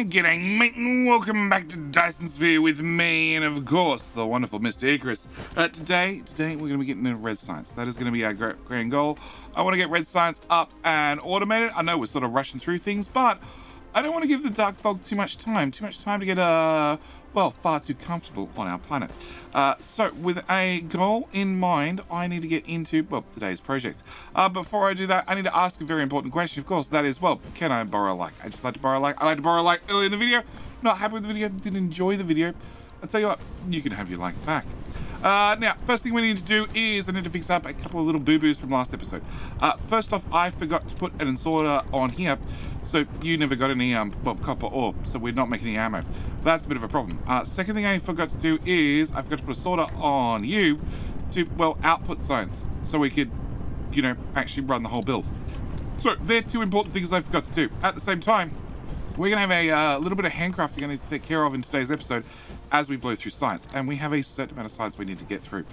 G'day mate, and welcome back to Dyson Sphere with me, and of course, the wonderful Mr. Icarus. Today we're going to be getting into red science. That is going to be our grand goal. I want to get red science up and automated. I know we're sort of rushing through things, but I don't want to give the dark fog too much time to get, far too comfortable on our planet. So with a goal in mind, I need to get into, today's project. Before I do that, I need to ask a very important question, of course. That is, can I borrow a like? I just like to borrow a like. I like to borrow a like early in the video. Not happy with the video, didn't enjoy the video. I'll tell you what, you can have your like back. Now, first thing we need to do is I need to fix up a couple of little boo-boos from last episode. First off, I forgot to put an inserter on here, so you never got any copper ore, so we're not making any ammo. That's a bit of a problem. Second thing I forgot to do is I forgot to put a sorter on you to, output science, so we could, actually run the whole build. So they're two important things I forgot to do. At the same time, we're going to have a little bit of handcrafting I need to take care of in today's episode as we blow through science. And we have a certain amount of science we need to get through.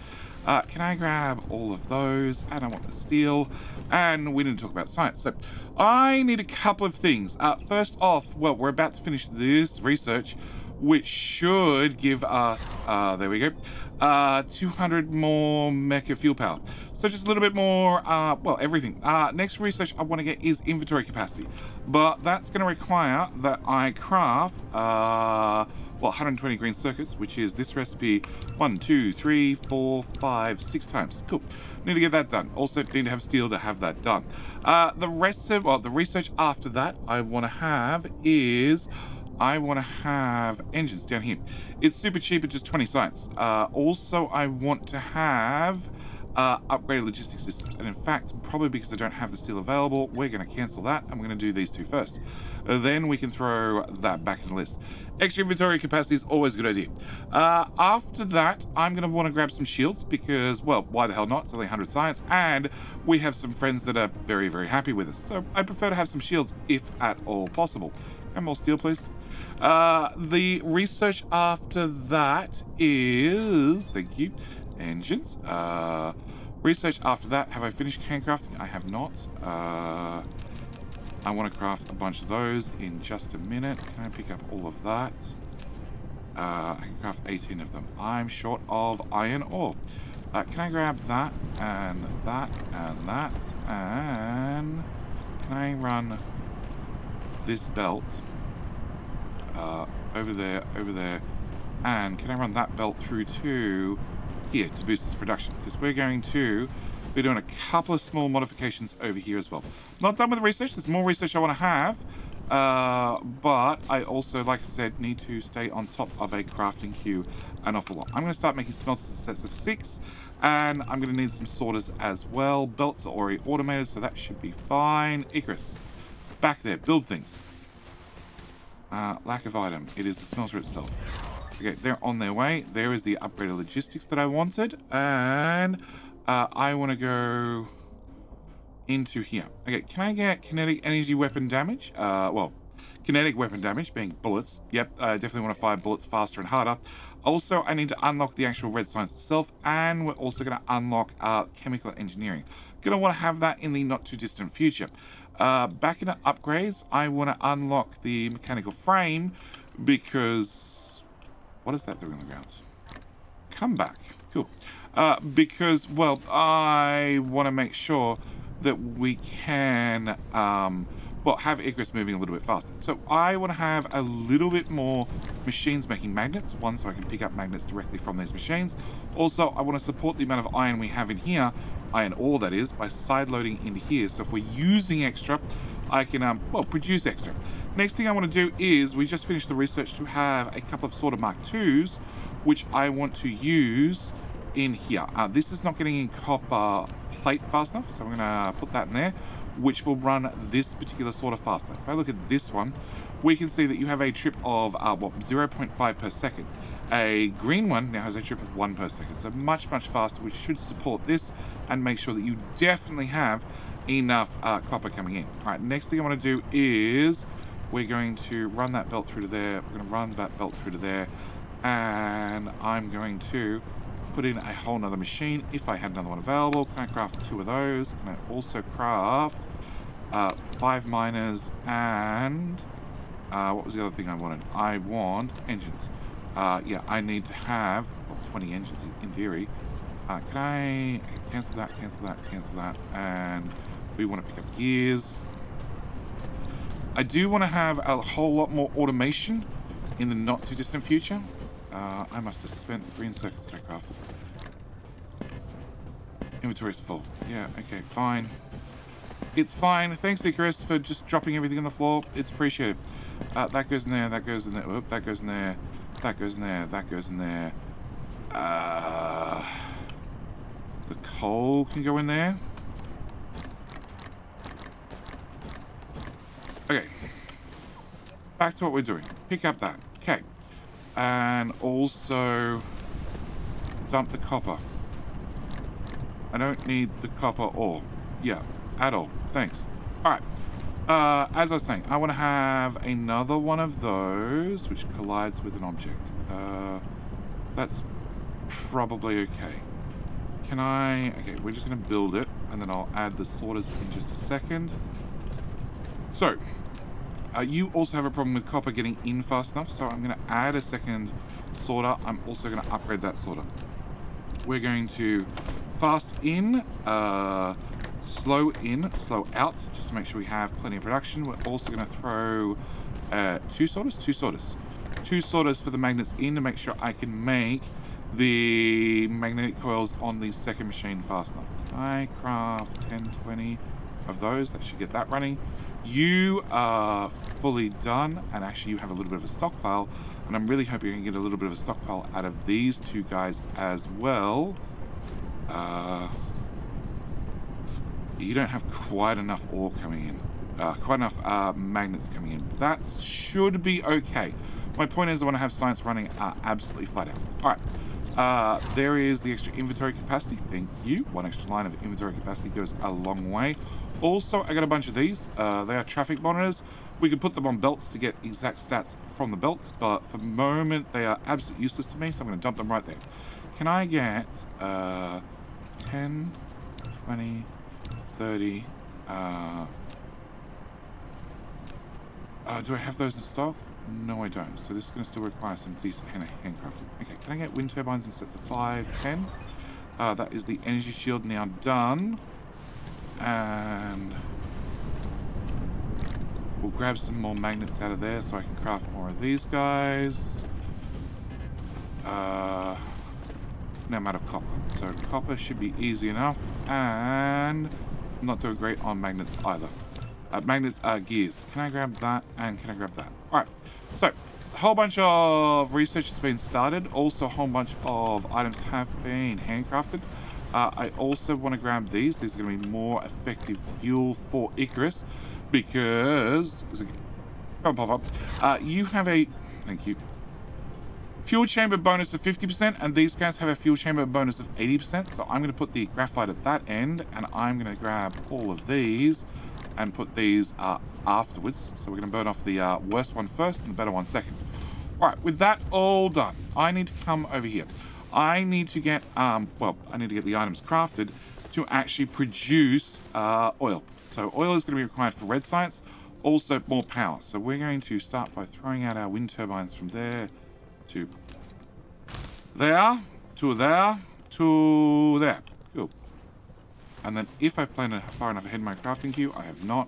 Can I grab all of those? And I want the steel. And we didn't talk about science. So I need a couple of things. First off, we're about to finish this research, which should give us, 200 more mecha fuel power. So just a little bit more, everything. Next research I want to get is inventory capacity. But that's going to require that I craft, 120 green circuits, which is this recipe 1, 2, 3, 4, 5, 6 times. Cool. Need to get that done. Also need to have steel to have that done. The research after that I want to have engines down here. It's super cheap at just 20 science. Also, I want to have upgraded logistics systems. And in fact, probably because I don't have the steel available, we're going to cancel that. And we're going to do these two first. Then we can throw that back in the list. Extra inventory capacity is always a good idea. After that, I'm going to want to grab some shields because, why the hell not? It's only 100 science. And we have some friends that are very, very happy with us. So I prefer to have some shields if at all possible. And more steel, please. The research after that is, thank you, engines. Research after that, have I finished handcrafting? I have not. I want to craft a bunch of those in just a minute. Can I pick up all of that? I can craft 18 of them. I'm short of iron ore. Can I grab that and that and that? And can I run this belt over there, and can I run that belt through to here to boost this production? Because we're going to be doing a couple of small modifications over here as well. Not done with the research. There's more research I want to have, but I also, like I said, need to stay on top of a crafting queue an awful lot. I'm going to start making smelters in sets of 6, and I'm going to need some sorters as well. Belts are already automated, so that should be fine. Icarus, back there, build things. Lack of item. It is the smelter itself. Okay, they're on their way. There is the upgraded logistics that I wanted. And I want to go into here. Okay, can I get kinetic energy weapon damage? Kinetic weapon damage being bullets. Yep, I definitely want to fire bullets faster and harder. Also, I need to unlock the actual red science itself. And we're also going to unlock chemical engineering. Going to want to have that in the not too distant future. Back into upgrades, I want to unlock the mechanical frame because... What is that doing on the ground? Come back. Cool. Because, I want to make sure that we can, have Icarus moving a little bit faster. So I want to have a little bit more machines making magnets. One, so I can pick up magnets directly from these machines. Also, I want to support the amount of iron we have in here, iron ore that is, by side loading into here. So if we're using extra, I can, produce extra. Next thing I want to do is, we just finished the research to have a couple of sort of Mark IIs, which I want to use in here. This is not getting in copper plate fast enough, so I'm going to put that in there, which will run this particular sort of faster. If I look at this one, we can see that you have a trip of 0.5 per second. A green one now has a trip of 1 per second, so much faster, which should support this and make sure that you definitely have enough copper coming in. All right, next thing I want to do is we're going to run that belt through to there. We're going to run that belt through to there, and I'm going to put in a whole nother machine if I had another one available. Can I craft 2 of those? Can I also craft 5 miners and What was the other thing I wanted? I want engines. Yeah, I need to have 20 engines in theory. Can I cancel that, cancel that, cancel that, and we want to pick up gears. I do want to have a whole lot more automation in the not too distant future. I must have spent green circuits that I crafted. Inventory is full. Yeah, okay, fine. It's fine. Thanks, Icarus, for just dropping everything on the floor. It's appreciated. That goes in there, that goes in there. Oop, that goes in there, that goes in there, that goes in there. The coal can go in there. Okay. Back to what we're doing. Pick up that. Okay. And also dump the copper. I don't need the copper ore. Yeah, at all. Thanks. All right. As I was saying, I want to have another one of those which collides with an object. That's probably okay. Can I... Okay, we're just going to build it, and then I'll add the sorters in just a second. So, you also have a problem with copper getting in fast enough, so I'm going to add a second sorter. I'm also going to upgrade that sorter. We're going to fast in, slow in, slow out, just to make sure we have plenty of production. We're also going to throw two sorters for the magnets in to make sure I can make the magnetic coils on the second machine fast enough. I craft 10, 20 of those. That should get that running. You are fully done, and actually you have a little bit of a stockpile, and I'm really hoping you can get a little bit of a stockpile out of these two guys as well. You don't have quite enough ore coming in, quite enough magnets coming in. That should be okay. My point is I want to have science running absolutely flat out. All right, there is the extra inventory capacity. Thank you. One extra line of inventory capacity goes a long way. Also, I got a bunch of these. They are traffic monitors. We can put them on belts to get exact stats from the belts, but for the moment, they are absolutely useless to me, so I'm going to dump them right there. Can I get 10, 20, 30... do I have those in stock? No, I don't. So this is going to still require some decent handcrafting. Okay, can I get wind turbines in sets of 5, 10? That is the energy shield now done. And we'll grab some more magnets out of there so I can craft more of these guys. No amount of copper. So copper should be easy enough. And I'm not doing great on magnets either. Magnets are gears. Can I grab that? And can I grab that? All right. So a whole bunch of research has been started. Also a whole bunch of items have been handcrafted. I also want to grab these. These are going to be more effective fuel for Icarus because you have a, thank you, fuel chamber bonus of 50%, and these guys have a fuel chamber bonus of 80%. So I'm going to put the graphite at that end, and I'm going to grab all of these and put these afterwards. So we're going to burn off the worst one first and the better one second. All right, with that all done, I need to come over here. I need to get, I need to get the items crafted to actually produce oil. So oil is going to be required for red science, also more power. So we're going to start by throwing out our wind turbines from there to there, to there, to there. Cool. And then if I've planned far enough ahead in my crafting queue, I have not.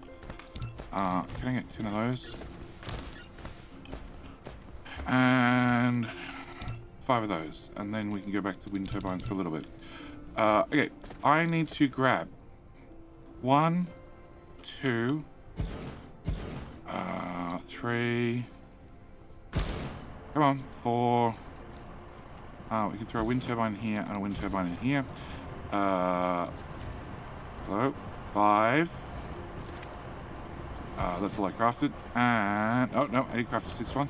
Can I get 10 of those? And 5 of those, and then we can go back to wind turbines for a little bit. Okay, I need to grab 1, 2, 3. Come on, 4. We can throw a wind turbine here and a wind turbine in here. Hello, 5. That's all I crafted. And oh no, I did craft a 6th one.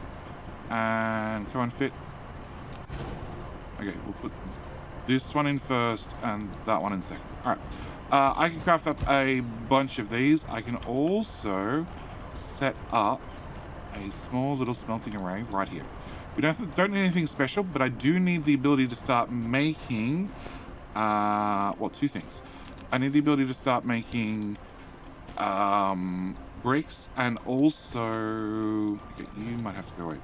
And come on, fit. Okay, we'll put this one in first and that one in second. All right. I can craft up a bunch of these. I can also set up a small little smelting array right here. We don't need anything special, but I do need the ability to start making, two things. I need the ability to start making bricks and also... Okay, you might have to go away.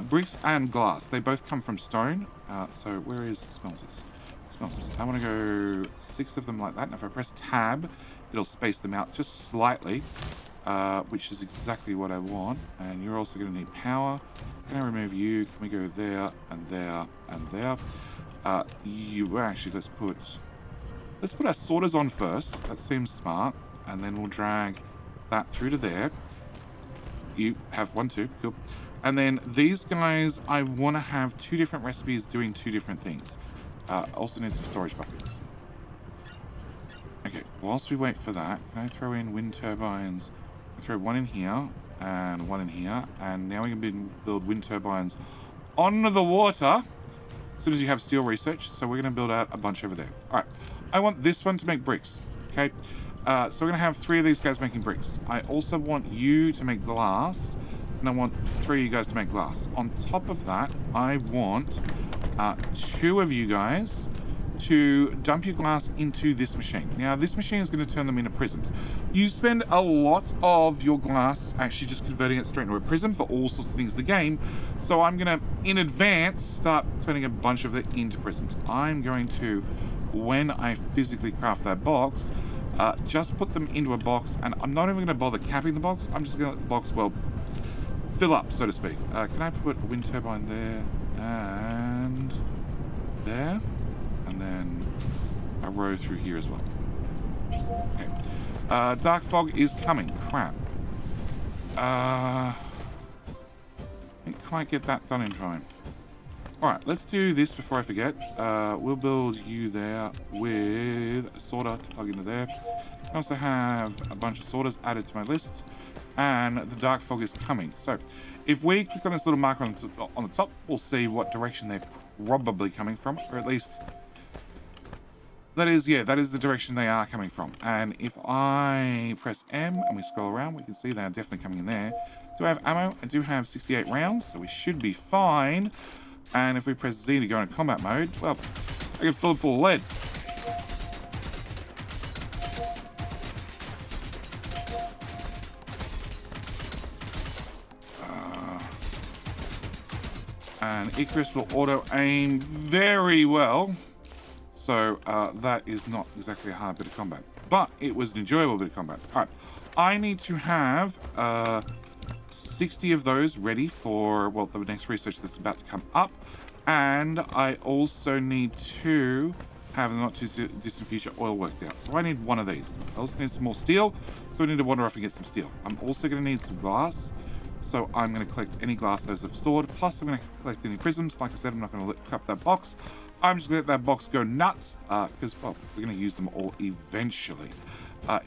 Bricks and glass. They both come from stone. So where is smelters? Smelters. I want to go 6 of them like that. And if I press tab, it'll space them out just slightly, which is exactly what I want. And you're also going to need power. Can I remove you? Can we go there and there and there? You actually, let's put our sorters on first. That seems smart. And then we'll drag that through to there. You have 1, 2, cool. And then these guys, I want to have 2 different recipes doing 2 different things. Also need some storage buckets. Okay, whilst we wait for that, can I throw in wind turbines? Throw 1 in here and 1 in here. And now we can build wind turbines on the water as soon as you have steel research. So we're going to build out a bunch over there. All right, I want this one to make bricks. Okay, so we're going to have 3 of these guys making bricks. I also want you to make glass. And I want 3 of you guys to make glass. On top of that, I want 2 of you guys to dump your glass into this machine. Now, this machine is going to turn them into prisms. You spend a lot of your glass actually just converting it straight into a prism for all sorts of things in the game. So I'm going to, in advance, start turning a bunch of it into prisms. I'm going to, when I physically craft that box, just put them into a box. And I'm not even going to bother capping the box. I'm just going to let the box, well, fill up, so to speak. Can I put a wind turbine there and there, and then a row through here as well? Okay. Dark fog is coming. Crap. Didn't quite get that done in time. All right, let's do this before I forget. We'll build you there with a sorter to plug into there. I also have a bunch of sorters added to my list. And the dark fog is coming. So if we click on this little marker on the top, we'll see what direction they're probably coming from, or at least that is the direction they are coming from. And if I press M and we scroll around, we can see they're definitely coming in there. Do I have ammo? I do have 68 rounds, so we should be fine. And if we press Z to go into combat mode, well, I can fill it full of lead. And Icarus will auto-aim very well. So that is not exactly a hard bit of combat. But it was an enjoyable bit of combat. All right. I need to have 60 of those ready for, well, the next research that's about to come up. And I also need to have the not too distant future oil worked out. So I need 1 of these. I also need some more steel. So I need to wander off and get some steel. I'm also going to need some glass. So I'm going to collect any glass those I've stored. Plus, I'm going to collect any prisms. Like I said, I'm not going to cut that box. I'm just going to let that box go nuts because, well, we're going to use them all eventually.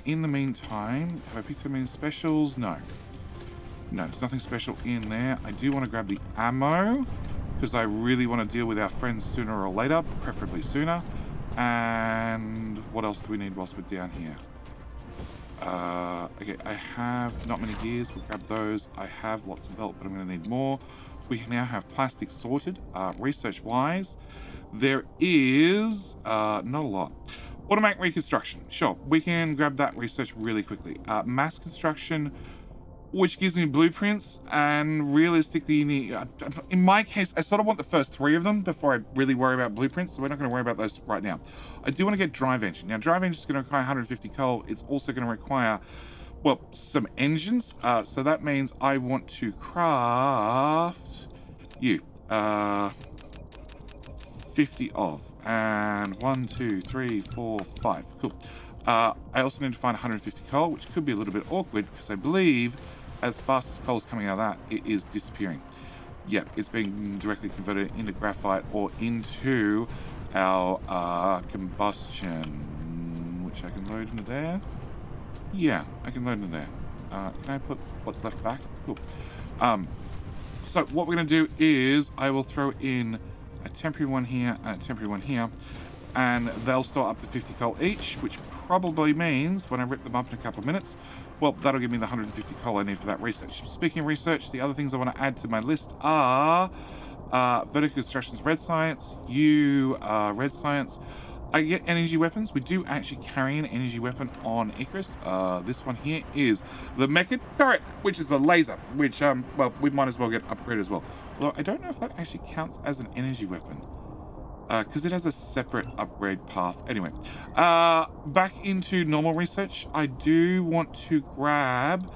In the meantime, have I picked up any specials? No. No, there's nothing special in there. I do want to grab the ammo because I really want to deal with our friends sooner or later, preferably sooner. And what else do we need whilst we're down here? Okay, I have not many gears. We'll grab those. I have lots of belt, but I'm going to need more. We now have plastic sorted. Research-wise, there is not a lot. Automate reconstruction. Sure, we can grab that research really quickly. Mass construction, which gives me blueprints, and realistically, in my case, I sort of want the first 3 of them before I really worry about blueprints, so we're not going to worry about those right now. I do want to get drive engine. Now, drive engine is going to require 150 coal. It's also going to require, well, some engines. So that means I want to craft you 50 of, and 1, 2, 3, 4, 5. Cool. I also need to find 150 coal, which could be a little bit awkward because I believe as fast as coal is coming out of that, it is disappearing. Yep, it's being directly converted into graphite or into our combustion, which I can load into there. Yeah, I can load into there. Can I put what's left back? Cool. So what we're going to do is I will throw in a temporary one here and a temporary one here, and they'll store up to 50 coal each, which probably means when I rip them up in a couple of minutes, well, that'll give me the 150 coal I need for that research. Speaking of research, the other things I want to add to my list are vertical constructions, red science, red science. I get energy weapons. We do actually carry an energy weapon on Icarus. This one here is the mecha turret, which is a laser, which, well, we might as well get upgraded as well. Although I don't know if that actually counts as an energy weapon. Because it has a separate upgrade path. Anyway, back into normal research. I do want to grab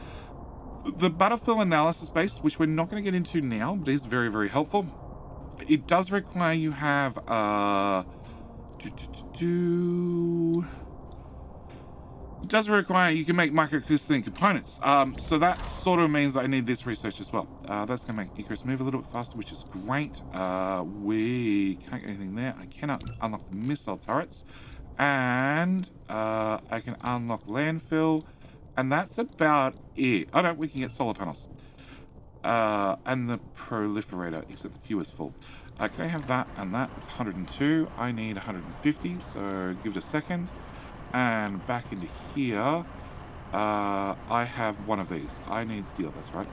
the battlefield analysis base, which we're not going to get into now, but is very, very helpful. It does require you have it does require you can make microcrystalline components. So that sort of means that I need this research as well. That's going to make Icarus move a little bit faster, which is great. We can't get anything there. I cannot unlock the missile turrets, and I can unlock landfill, and that's about it. Oh no, we can get solar panels. And the proliferator, except the queue is full. Can I have that and that? It's 102. I need 150, so give it a second. And back into here, I have one of these. I need steel, that's right.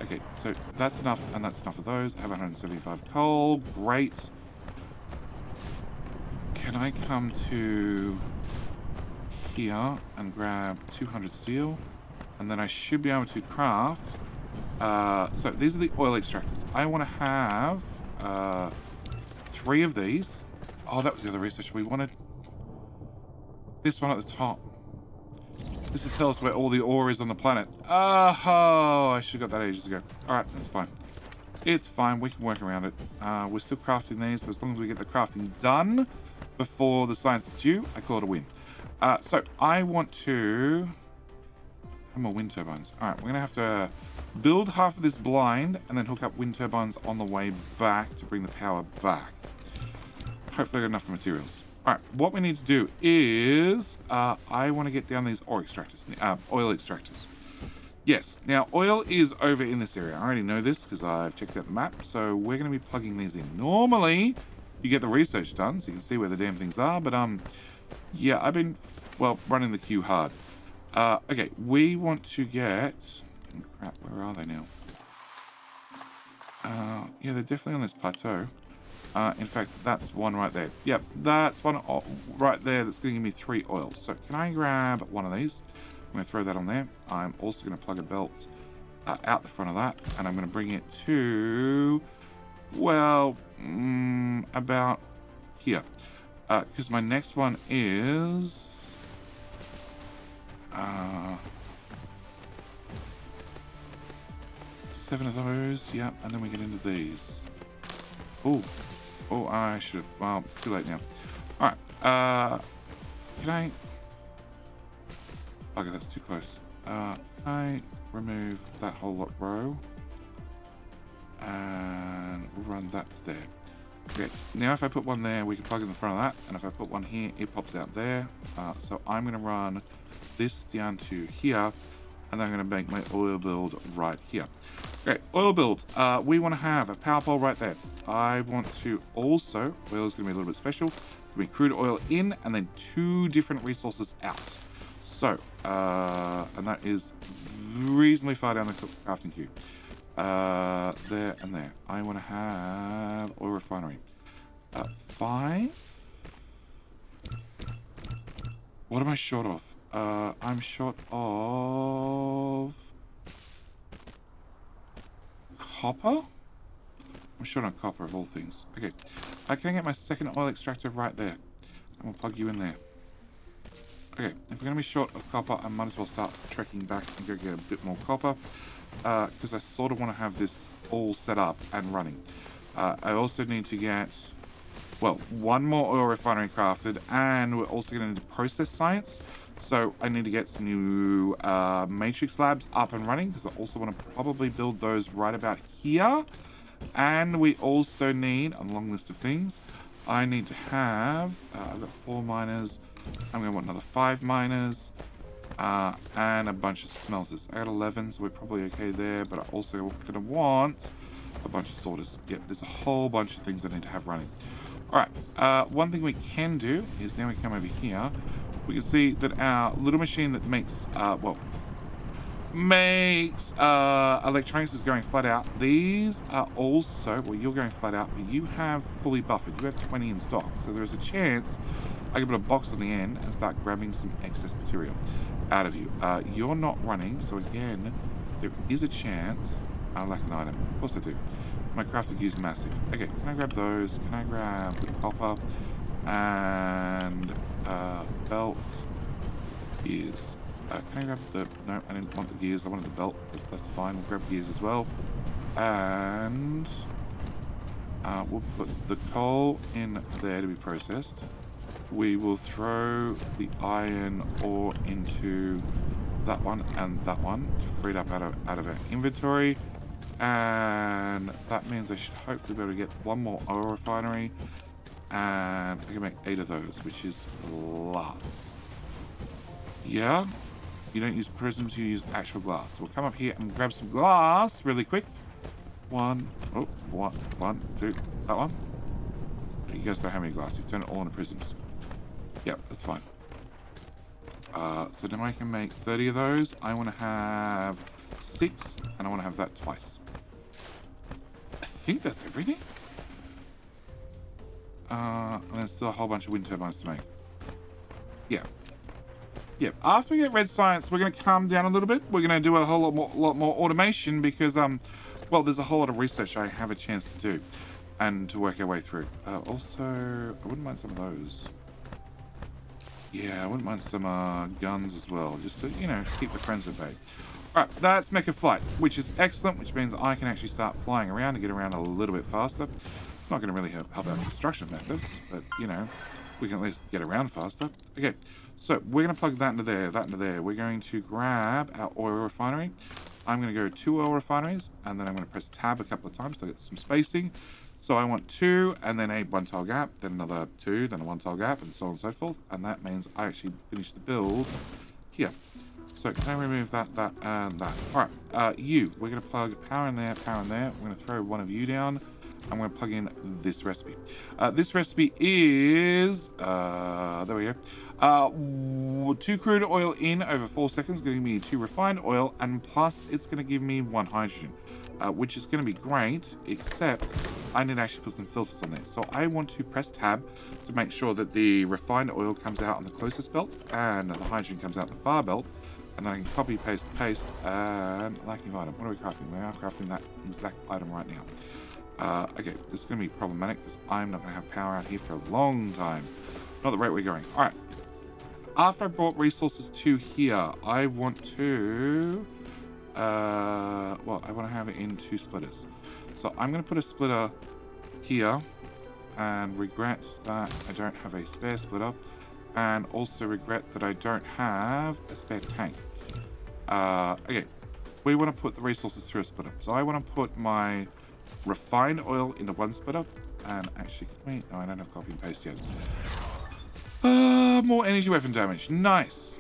Okay, so that's enough, and that's enough of those. I have 175 coal. Great. Can I come to here and grab 200 steel? And then I should be able to craft. So these are the oil extractors. I want to have 3 of these. Oh, that was the other research we wanted. This one at the top. This will tell us where all the ore is on the planet. Oh, I should have got that ages ago. Alright, that's fine. It's fine, we can work around it. We're still crafting these, but as long as we get the crafting done before the science is due, I call it a win. So I want to have more wind turbines. Alright, we're going to have to build half of this blind and then hook up wind turbines on the way back to bring the power back. Hopefully I got enough materials. Alright, what we need to do is I want to get down these oil extractors. Yes, now oil is over in this area. I already know this because I've checked out the map, so we're going to be plugging these in. Normally, you get the research done so you can see where the damn things are, but yeah, I've been, well, running the queue hard. Okay, we want to get... Oh, crap, where are they now? Yeah, they're definitely on this plateau. In fact, that's one right there. Yep, that's one right there that's going to give me 3 oils. So can I grab one of these? I'm going to throw that on there. I'm also going to plug a belt out the front of that, and I'm going to bring it to, well, about here. Because my next one is... 7 of those, yeah, and then we get into these. Oh, I should have, well, it's too late now. Alright, can I... Okay, that's too close. Can I remove that whole row? And we'll run that to there. Okay, now if I put one there, we can plug in the front of that, and if I put one here, it pops out there. So I'm going to run this down to here, and then I'm going to make my oil build right here. Okay, oil build. We want to have a power pole right there. I want to also, oil is going to be a little bit special. It's going to be crude oil in, and then 2 different resources out. So, and that is reasonably far down the crafting queue. There and there. I want to have oil refinery. 5. What am I short of? I'm short of copper? I'm short on copper of all things. Okay. Can I get my second oil extractor right there? And we'll plug you in there. Okay, if we're going to be short of copper, I might as well start trekking back and go get a bit more copper. Because I sort of want to have this all set up and running. I also need to get, well, 1 more oil refinery crafted, and we're also going to need process science. So I need to get some new matrix labs up and running, because I also want to probably build those right about here. And we also need, a long list of things, I need to have, I've got 4 miners, I'm going to want another 5 miners, and a bunch of smelters. I got 11, so we're probably okay there, but I also going to want a bunch of sorters. Yep, there's a whole bunch of things I need to have running. Alright, one thing we can do is now we come over here, we can see that our little machine that makes, well, makes electronics is going flat out. These are also, well, you're going flat out, but you have fully buffered. You have 20 in stock, so there's a chance I can put a box on the end and start grabbing some excess material out of you. You're not running, so again, there is a chance I lack an item. Of course I do. My crafting gear is massive. Okay, can I grab those? Can I grab the copper and belt gears? Can I grab the... No, I didn't want the gears. I wanted the belt. But that's fine. We'll grab gears as well. And we'll put the coal in there to be processed. We will throw the iron ore into that one and that one to free it up out of our inventory. And that means I should hopefully be able to get one more oil refinery. And I can make 8 of those, which is glass. Yeah? You don't use prisms, you use actual glass. So we'll come up here and grab some glass really quick. One, two, that one. You guys don't have any glass, you've turned it all into prisms. Yep, that's fine. So now I can make 30 of those. I want to have 6, and I want to have that twice. I think that's everything. And there's still a whole bunch of wind turbines to make. Yeah. Yep. After we get red science, we're going to calm down a little bit. We're going to do a whole lot more automation because, well, there's a whole lot of research I have a chance to do and to work our way through. Also, I wouldn't mind some of those. Yeah, I wouldn't mind some guns as well, just to, you know, keep the friends at bay. All right, that's Mecha Flight, which is excellent, which means I can actually start flying around and get around a little bit faster. It's not going to really help our construction methods, but, you know, we can at least get around faster. Okay, so we're going to plug that into there, that into there. We're going to grab our oil refinery. I'm going to go 2 oil refineries, and then I'm going to press tab a couple of times to get some spacing. So I want 2, and then a 1 tile gap, then another 2, then a 1 tile gap, and so on and so forth. And that means I actually finish the build here. So can I remove that, and that? All right, we're going to plug power in there, power in there. We're going to throw one of you down. I'm going to plug in this recipe. This recipe is, there we go. 2 crude oil in over 4 seconds, going to give me 2 refined oil, and plus it's going to give me 1 hydrogen, which is going to be great, except I need to actually put some filters on there. So I want to press tab to make sure that the refined oil comes out on the closest belt and the hydrogen comes out the far belt. And then I can copy, paste, and lacking item. What are we crafting? We are crafting that exact item right now. Okay, this is going to be problematic because I'm not going to have power out here for a long time. Not the rate we're going. All right. After I brought resources to here, I want to... well, I want to have it in 2 splitters. So I'm going to put a splitter here and regret that I don't have a spare splitter. And also regret that I don't have a spare tank. Okay, we want to put the resources through a splitter. So I want to put my refined oil into 1 splitter. And actually, can we... No, I don't have copy and paste yet. More energy weapon damage. Nice.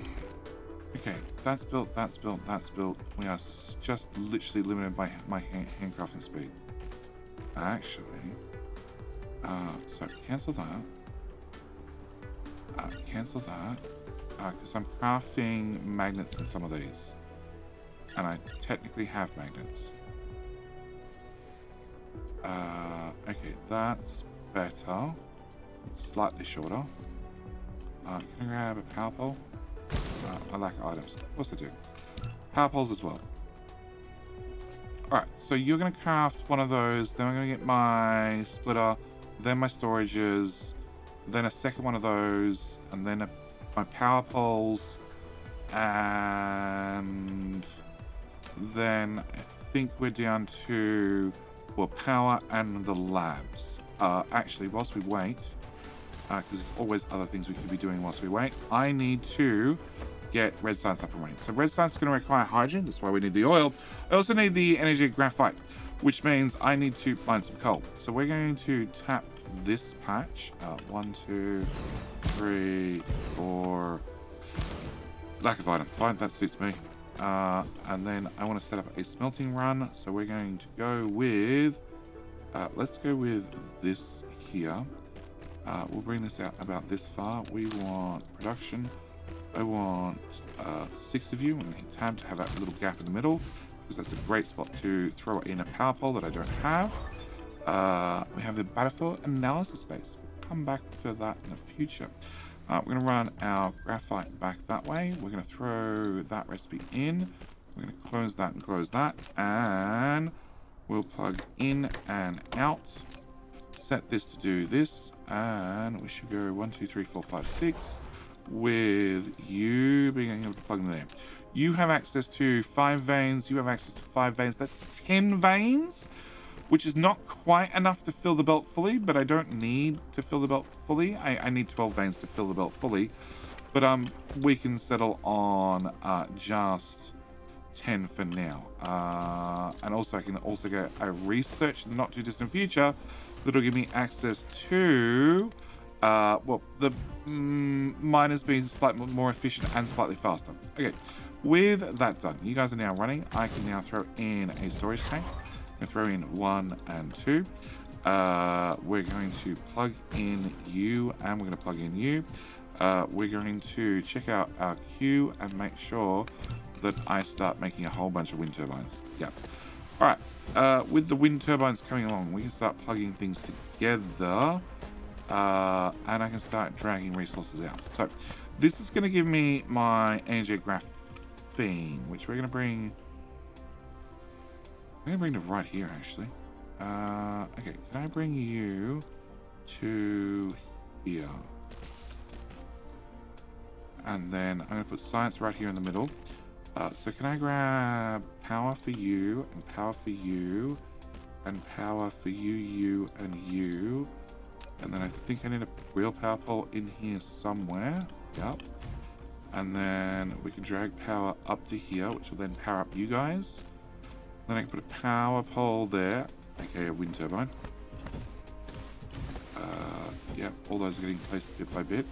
Okay, that's built, that's built, that's built. We are just literally limited by my handcrafting speed. Actually, so cancel that. Cancel that, because I'm crafting magnets in some of these. And I technically have magnets. Okay, that's better. It's slightly shorter. Can I grab a power pole? I lack items. Of course I do. Power poles as well. Alright, so you're going to craft one of those. Then I'm going to get my splitter. Then my storages. Then a second one of those, and then my power poles, and then I think we're down to, well, power and the labs. Actually, whilst we wait, because there's always other things we could be doing whilst we wait, I need to get red science up and running. So red science is going to require hydrogen, that's why we need the oil. I also need the energy graphite, which means I need to mine some coal. So we're going to tap this patch. 1, 2, 3, 4. Lack of item. Fine, that suits me. And then I want to set up a smelting run. So we're going to go with... let's go with this here. We'll bring this out about this far. We want production. I want 6 of you. I'm going to hit tab to have that little gap in the middle, because that's a great spot to throw in a power pole that I don't have. We have the battlefield analysis base. We'll come back to that in the future. We're going to run our graphite back that way. We're going to throw that recipe in. We're going to close that and close that. And we'll plug in and out. Set this to do this. And we should go 1, 2, 3, 4, 5, 6. With you being able to plug in there. You have access to 5 veins. You have access to 5 veins. That's 10 veins, which is not quite enough to fill the belt fully, but I don't need to fill the belt fully. I need 12 veins to fill the belt fully, but we can settle on just 10 for now. And also I can also get a research in the not too distant future that'll give me access to well, the miners being slightly more efficient and slightly faster. Okay, with that done, you guys are now running. I can now throw in a storage tank. I'm going to throw in 1 and 2. We're going to plug in you, and we're going to plug in you. We're going to check out our queue and make sure that I start making a whole bunch of wind turbines. Yeah. All right. With the wind turbines coming along, we can start plugging things together. And I can start dragging resources out. So this is going to give me my energy graphene, which we're going to bring. I'm going to bring to right here, actually. Okay, can I bring you to here? And then I'm going to put science right here in the middle. So can I grab power for you, and power for you, and power for you, you, and you? And then I think I need a real power pole in here somewhere. Yep. And then we can drag power up to here, which will then power up you guys. Then I can put a power pole there, aka a wind turbine. Yep, all those are getting placed bit by bit.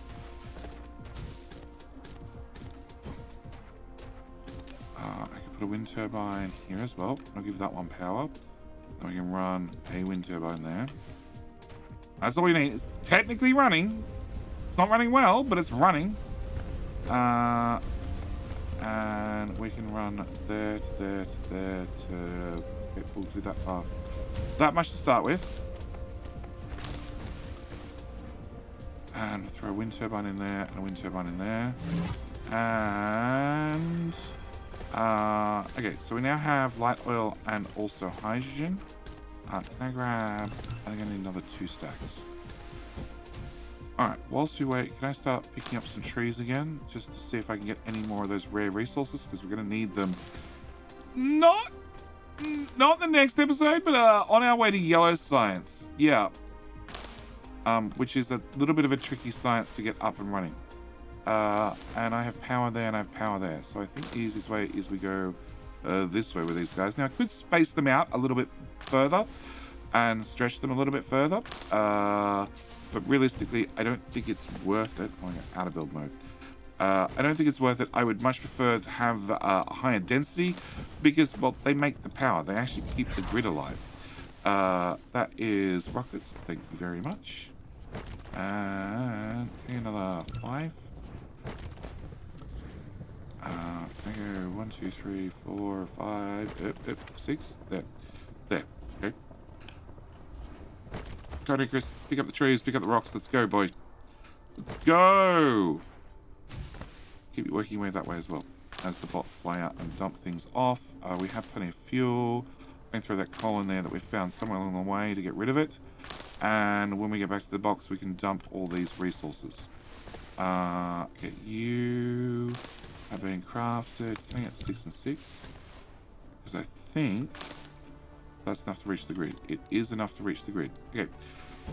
I can put a wind turbine here as well. I'll give that one power. Then we can run a wind turbine there. That's all we need. It's technically running. It's not running well, but it's running. And we can run there to there to there to... Okay, we'll do that far. That much to start with. And throw a wind turbine in there and a wind turbine in there. And... okay, so we now have light oil and also hydrogen. Can I grab... I think I need another 2 stacks. Alright, whilst we wait, can I start picking up some trees again? Just to see if I can get any more of those rare resources, because we're going to need them. Not the next episode, but on our way to yellow science. Yeah. Which is a little bit of a tricky science to get up and running. And I have power there and I have power there. So I think the easiest way is we go this way with these guys. Now I could space them out a little bit further and stretch them a little bit further. But realistically, I don't think it's worth it. Oh, I got out of build mode. I don't think it's worth it. I would much prefer to have a higher density because, well, they make the power. They actually keep the grid alive. That is rockets. Thank you very much. And okay, another 5. Can I go 1, 2, 3, 4, 5, 6? There. Okay. Come on, Chris. Pick up the trees, pick up the rocks. Let's go, boy. Let's go! Keep it working your way that way as well. As the bots fly out and dump things off. We have plenty of fuel. I'm going to throw that coal in there that we found somewhere along the way to get rid of it. And when we get back to the box, we can dump all these resources. Okay, you are being crafted. Can I get 6 and 6? Because I think that's enough to reach the grid. It is enough to reach the grid. Okay.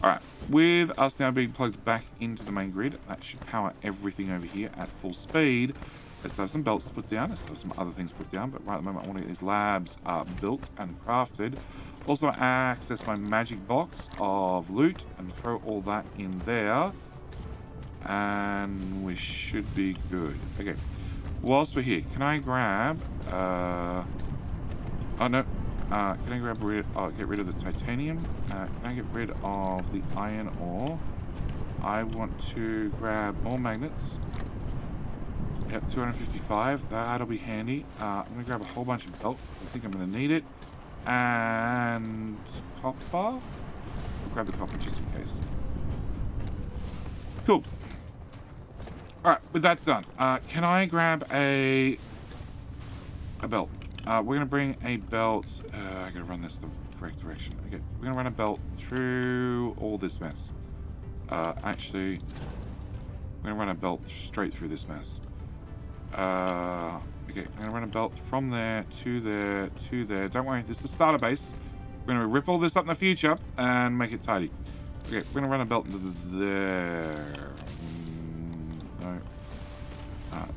Alright. With us now being plugged back into the main grid, that should power everything over here at full speed. Let's have some belts to put down. Let's have some other things to put down. But right at the moment, I want to get these labs built and crafted. Also, access my magic box of loot and throw all that in there. And we should be good. Okay. Whilst we're here, can I grab... oh, no. Can I get rid of the titanium? Can I get rid of the iron ore? I want to grab more magnets. Yep, 255. That'll be handy. I'm going to grab a whole bunch of belt. I think I'm going to need it. And copper. I'll grab the copper just in case. Cool. All right, with that done, can I grab a belt? We're going to bring a belt. I got to run this the correct direction. Okay, we're going to run a belt through all this mess. Actually, we're going to run a belt straight through this mess. Okay, I'm going to run a belt from there to there to there. Don't worry, this is the starter base. We're going to rip all this up in the future and make it tidy. Okay, we're going to run a belt into there. No.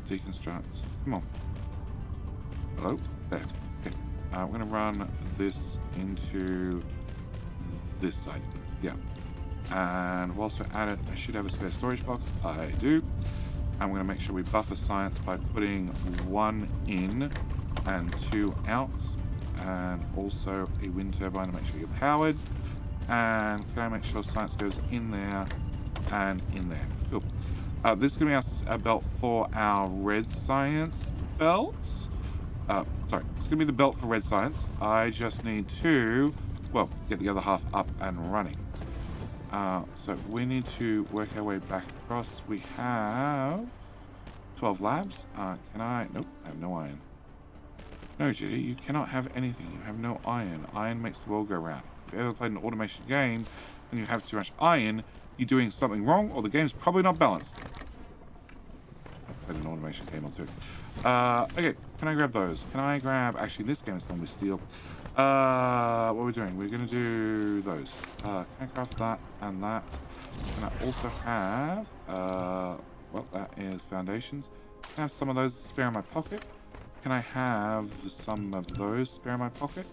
Deconstruct. Come on. Hello? There. Okay. We're going to run this into this side. Yeah. And whilst we're at it, I should have a spare storage box. I do. I'm going to make sure we buffer science by putting 1 in and 2 out. And also a wind turbine to make sure you're powered. And can I make sure science goes in there and in there? Cool. This is going to be our belt for our red science belt. Sorry, it's going to be the belt for red science. I just need to, well, get the other half up and running. So we need to work our way back across. We have 12 labs. Can I? Nope, I have no iron. No, Judy, you cannot have anything. You have no iron. Iron makes the world go round. If you ever played an automation game and you have too much iron, you're doing something wrong or the game's probably not balanced. I've played an automation game or two. Okay, can I grab those? Can I grab... Actually, this game is normally steel. What are we doing? We're going to do those. Can I craft that and that? Can I also have... well, that is foundations. Can I have some of those spare in my pocket? Can I have some of those spare in my pocket?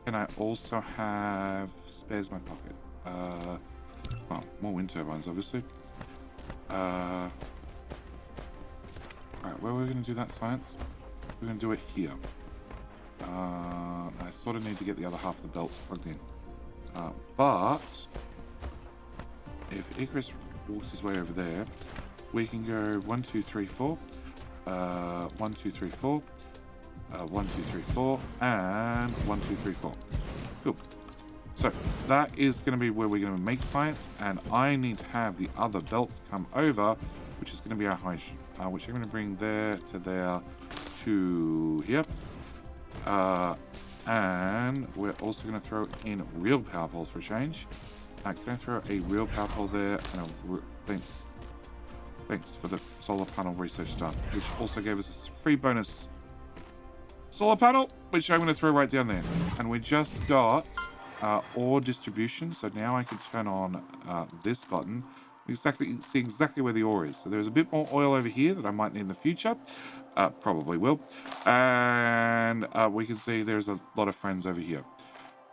Can I also have spares in my pocket? Well, more wind turbines, obviously. Alright, where are we going to do that, science? We're going to do it here. I sort of need to get the other half of the belt plugged in. But if Icarus walks his way over there, we can go 1, 2, 3, 4. 1, 2, 3, 4. 1, 2, 3, 4. And 1, 2, 3, 4. Cool. So that is going to be where we're going to make science, and I need to have the other belt come over, which is going to be our hydrogen, which I'm going to bring there to there to here. And we're also going to throw in real power poles for a change. Can I throw a real power pole there? And thanks for the solar panel research done, which also gave us a free bonus solar panel, which I'm going to throw right down there. And we just got ore distribution, so now I can turn on this button. See exactly where the ore is. So there's a bit more oil over here that I might need in the future. Probably will. And we can see there's a lot of friends over here.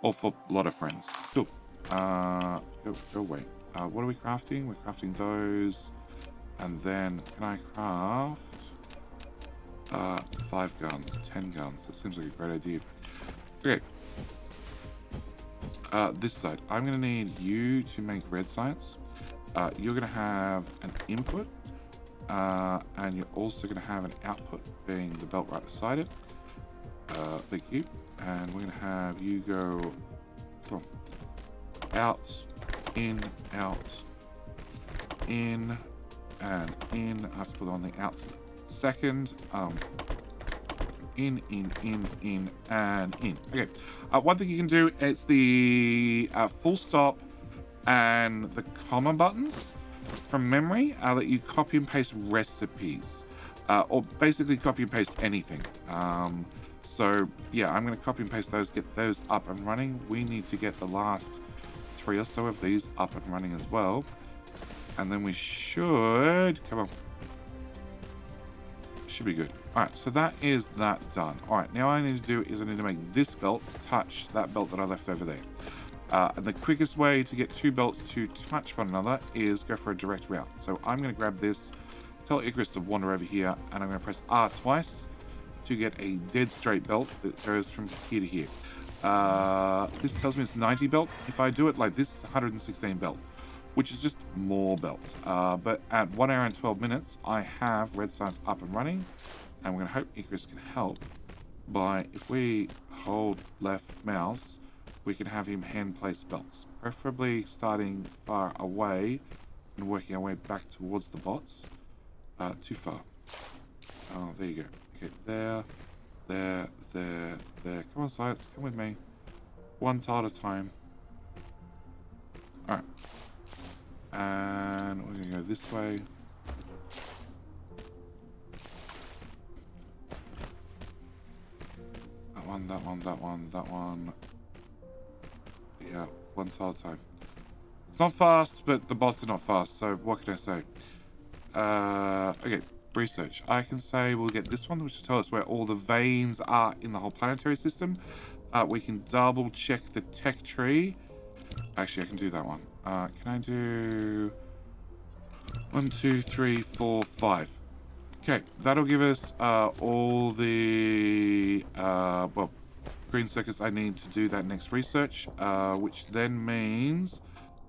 Awful lot of friends. Cool. Go away. What are we crafting? We're crafting those. And then can I craft 5 guns, 10 guns? That seems like a great idea. Okay. This side. I'm going to need you to make red science. You're going to have an input, and you're also going to have an output, being the belt right beside it. Thank you. And we're going to have you go out, in, and in. I have to put on the out second. In, and in. Okay. One thing you can do is the full stop and the comma buttons from memory that you copy and paste recipes, or basically copy and paste anything. So yeah, I'm going to copy and paste those, get those up and running. We need to get the last 3 or so of these up and running as well, and then we should should be good. All right, so that is that done. All right, now all I need to do is I need to make this belt touch that belt that I left over there. And the quickest way to get 2 belts to touch one another is go for a direct route. So I'm going to grab this, tell Icarus to wander over here, and I'm going to press R twice to get a dead straight belt that goes from here to here. This tells me it's 90 belt. If I do it like this, it's 116 belt. which is just more belts. But at 1 hour and 12 minutes, I have red science up and running, and we're going to hope Icarus can help by, if we hold left mouse, we can have him hand place belts, preferably starting far away and working our way back towards the bots. Too far. Oh, there you go. Okay, there. Come on, science, come with me. One tile at a time. Alright. And we're going to go this way. That one. Yeah, one tile at a time. It's not fast, but the bots are not fast, so what can I say? Okay, research. I can say we'll get this one, which will tell us where all the veins are in the whole planetary system. We can double check the tech tree. Actually, I can do that one. Can I do 1, 2, 3, 4, 5? Okay, that'll give us all the well, green circuits I need to do that next research, which then means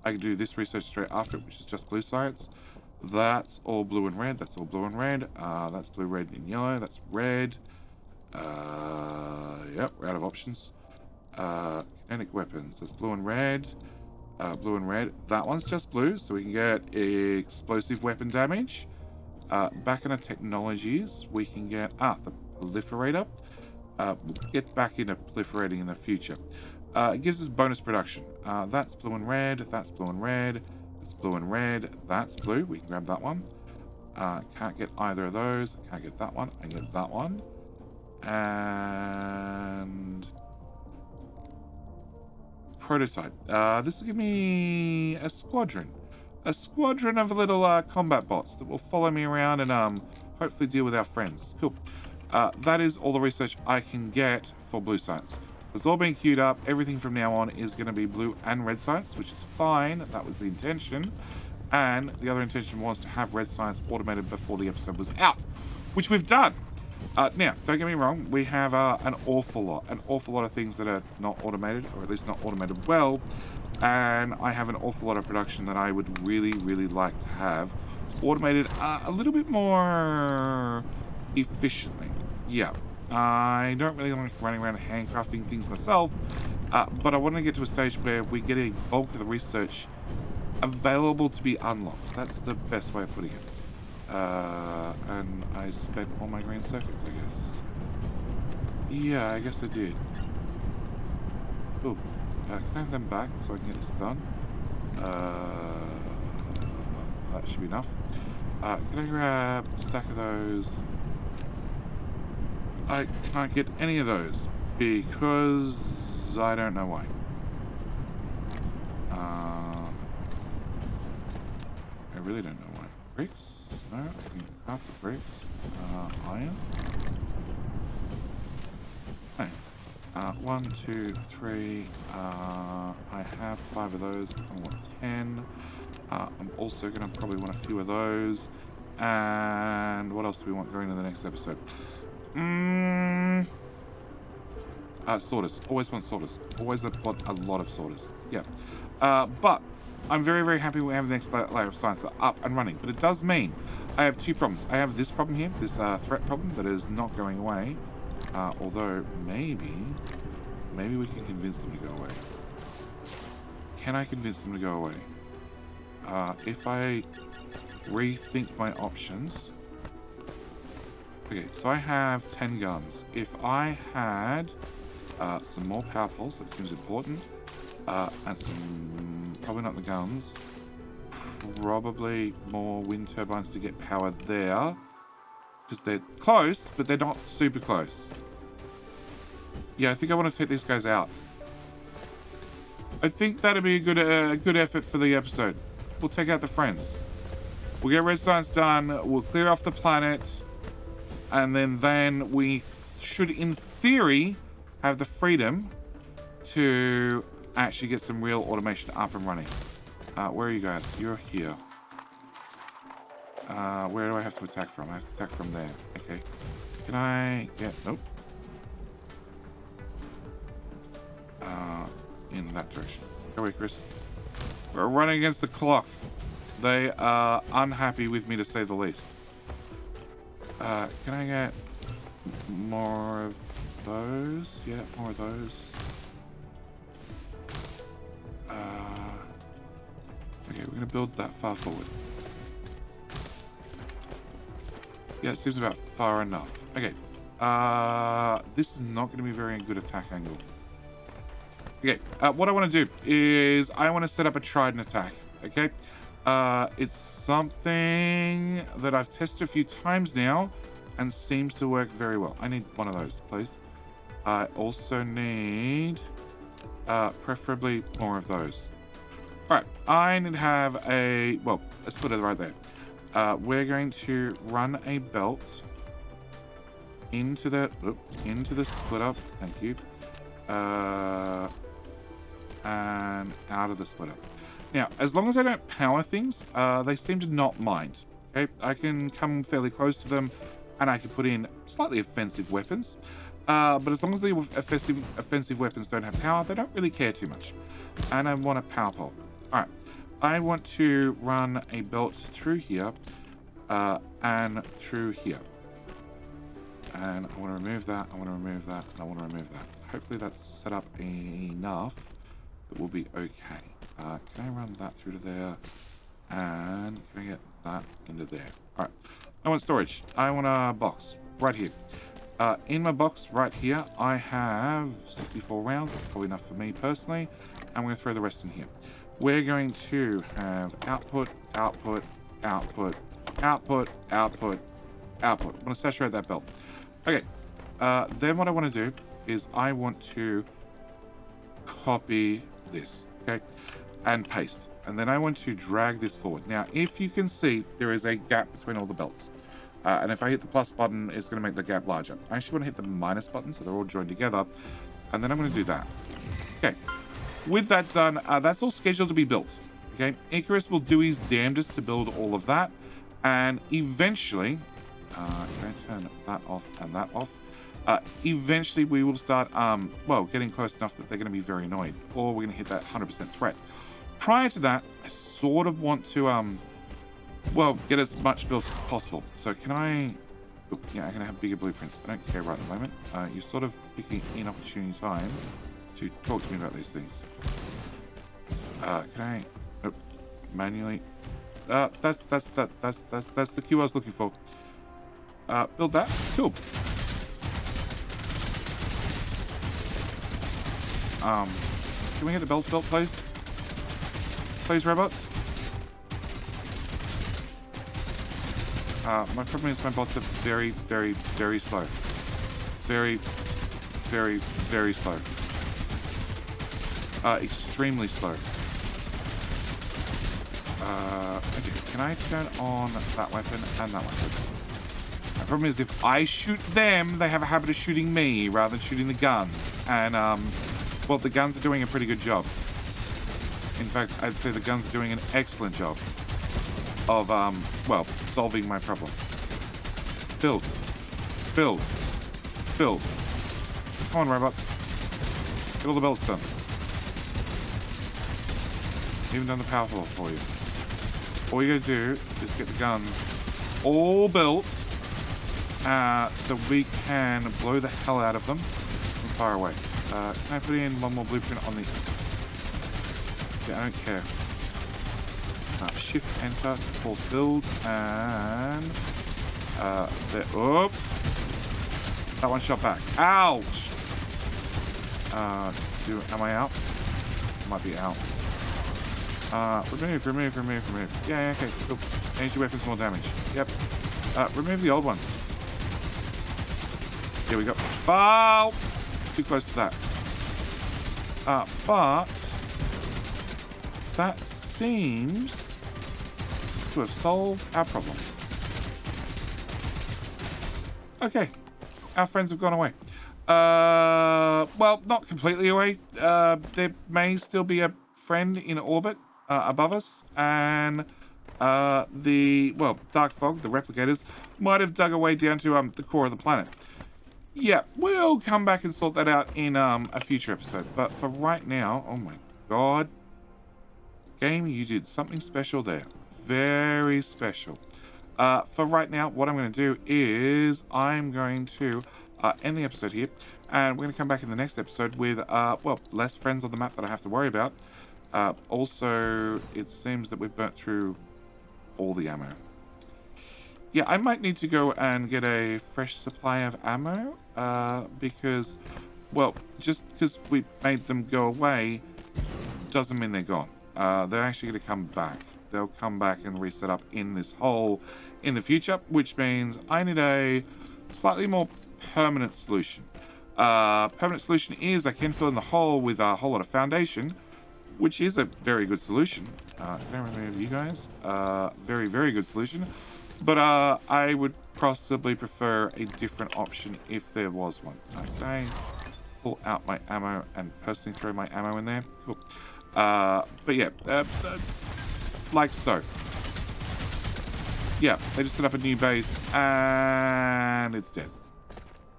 I can do this research straight after it, which is just blue science. That's all blue and red. That's all blue and red. That's blue, red, and yellow. That's red. Yep, we're out of options. Kinetic weapons. That's blue and red. Blue and red. That one's just blue, so we can get explosive weapon damage. Back in our technologies, we can get the proliferator. We'll get back into proliferating in the future. It gives us bonus production. That's blue and red. That's blue and red. That's blue and red. That's blue. We can grab that one. Can't get either of those. Can't get that one. I can get that one. And prototype. This will give me a squadron. A squadron of little combat bots that will follow me around and hopefully deal with our friends. Cool. That is all the research I can get for blue science. It's all being queued up. Everything from now on is going to be blue and red science, which is fine. That was the intention. And the other intention was to have red science automated before the episode was out, which we've done. Now, don't get me wrong. We have an awful lot of things that are not automated, or at least not automated well. And I have an awful lot of production that I would really, really like to have automated a little bit more efficiently. Yeah. I don't really like running around handcrafting things myself, but I want to get to a stage where we get a bulk of the research available to be unlocked. That's the best way of putting it. And I spent all my green circuits, I guess. Yeah, I guess I did. Oh, can I have them back so I can get this done? That should be enough. Can I grab a stack of those? I can't get any of those because I don't know why. I really don't know why. Bricks? No, I can craft the bricks. Iron? Okay. 1, 2, 3. I have 5 of those. I want 10. I'm also going to probably want a few of those. And what else do we want going into the next episode? Sorters. Always want sorters. Always want a lot of sorters. Yeah. But I'm very, very happy we have the next layer of science up and running. But it does mean I have 2 problems. I have this problem here, this threat problem that is not going away. Although maybe we can convince them to go away. Can I convince them to go away? If I rethink my options. Okay, so I have 10 guns. If I had some more power poles, that seems important, and some, probably not the guns, probably more wind turbines to get power there, because they're close, but they're not super close. Yeah, I think I want to take these guys out. I think that'd be a good effort for the episode. We'll take out the friends. We'll get red science done. We'll clear off the planet. And then we should, in theory, have the freedom to actually get some real automation up and running. Where are you guys? You're here. Where do I have to attack from? I have to attack from there. Okay. Can I get... Nope. In that direction. Go away, Chris. We're running against the clock. They are unhappy with me, to say the least. Can I get more of those? Yeah, more of those. Okay, we're going to build that far forward. Yeah, it seems about far enough. Okay. This is not going to be a very good attack angle. Okay, what I want to do is I want to set up a trident attack. Okay. It's something that I've tested a few times now and seems to work very well. I need one of those, please. I also need preferably more of those. All right, I need to have a splitter right there. We're going to run a belt into the splitter. Thank you. And out of the splitter. Now, as long as I don't power things, they seem to not mind. Okay, I can come fairly close to them, and I can put in slightly offensive weapons. But as long as the offensive weapons don't have power, they don't really care too much. And I want a power pole. All right, I want to run a belt through here, and through here. And I want to remove that. I want to remove that. And I want to remove that. Hopefully that's set up enough that we'll be okay. Can I run that through to there? And can I get that into there? All right. I want storage. I want a box right here. In my box right here, I have 64 rounds. That's probably enough for me personally. I'm going to throw the rest in here. We're going to have output, output, output, output, output, output. I want to saturate that belt. Okay. Then what I want to do is I want to copy this. Okay. And paste. And then I want to drag this forward. Now, if you can see, there is a gap between all the belts. And if I hit the plus button, it's going to make the gap larger. I actually want to hit the minus button so they're all joined together. And then I'm going to do that. Okay. With that done, that's all scheduled to be built. Okay. Icarus will do his damnedest to build all of that. And eventually, can I turn that off and that off? Eventually, we will start, getting close enough that they're going to be very annoyed. Or we're going to hit that 100% threat. Prior to that, I sort of want to, get as much built as possible. So can I... Oh, yeah, I'm going to have bigger blueprints. I don't care right at the moment. You're sort of picking an opportune time to talk to me about these things. Can I... Oh, manually... That's the cue I was looking for. Build that. Cool. Can we get the belts built, please? Please, robots. My problem is my bots are very, very, very slow. Very, very, very slow. Extremely slow. Okay, can I turn on that weapon and that weapon? My problem is if I shoot them, they have a habit of shooting me rather than shooting the guns. And, the guns are doing a pretty good job. In fact, I'd say the guns are doing an excellent job of, solving my problem. Build. Build. Build. Come on, robots. Get all the belts done. Even done the power floor for you. All you gotta do is get the guns all built so we can blow the hell out of them from far away. Can I put in one more blueprint on the... Yeah, I don't care. Shift, enter, force build, and... there. Oh! That one shot back. Ouch! Am I out? I might be out. Remove. Yeah, okay, cool. Energy weapons, more damage. Yep. Remove the old ones. Here we go. Oh! Too close to that. But that seems to have solved our problem. Okay. Our friends have gone away. Not completely away. There may still be a friend in orbit above us, and dark fog, the replicators, might have dug away down to the core of the planet. Yeah, we'll come back and sort that out in a future episode. But for right now, oh my god, Game, you did something special there. Very special. For right now, what I'm going to do is I'm going to end the episode here. And we're going to come back in the next episode with, well, less friends on the map that I have to worry about. Also, it seems that we've burnt through all the ammo. Yeah, I might need to go and get a fresh supply of ammo. Because, well, just because we made them go away doesn't mean they're gone. They're actually going to come back. They'll come back and reset up in this hole in the future, which means I need a slightly more permanent solution. Permanent solution is I can fill in the hole with a whole lot of foundation, which is a very good solution. Can I remove you guys? Very, very good solution. But I would possibly prefer a different option if there was one. Okay. Pull out my ammo and personally throw my ammo in there. Cool. But yeah, like so. Yeah, they just set up a new base and it's dead.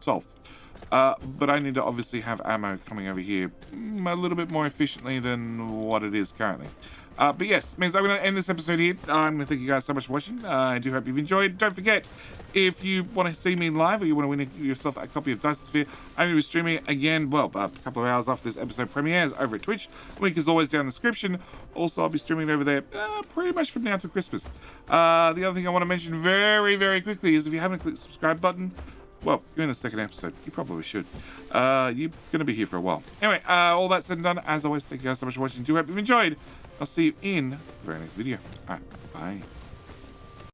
Solved. But I need to obviously have ammo coming over here a little bit more efficiently than what it is currently. But yes, means I'm going to end this episode here. I'm going to thank you guys so much for watching. I do hope you've enjoyed. Don't forget, if you want to see me live or you want to win yourself a copy of Dyson Sphere, I'm going to be streaming again, well, a couple of hours after this episode premieres over at Twitch. Link is always down in the description. Also, I'll be streaming over there pretty much from now to Christmas. The other thing I want to mention very, very quickly is if you haven't clicked the subscribe button, well, you're in the second episode. You probably should. You're going to be here for a while. Anyway, all that said and done, as always, thank you guys so much for watching. Do hope you've enjoyed. I'll see you in the very next video. All right, bye.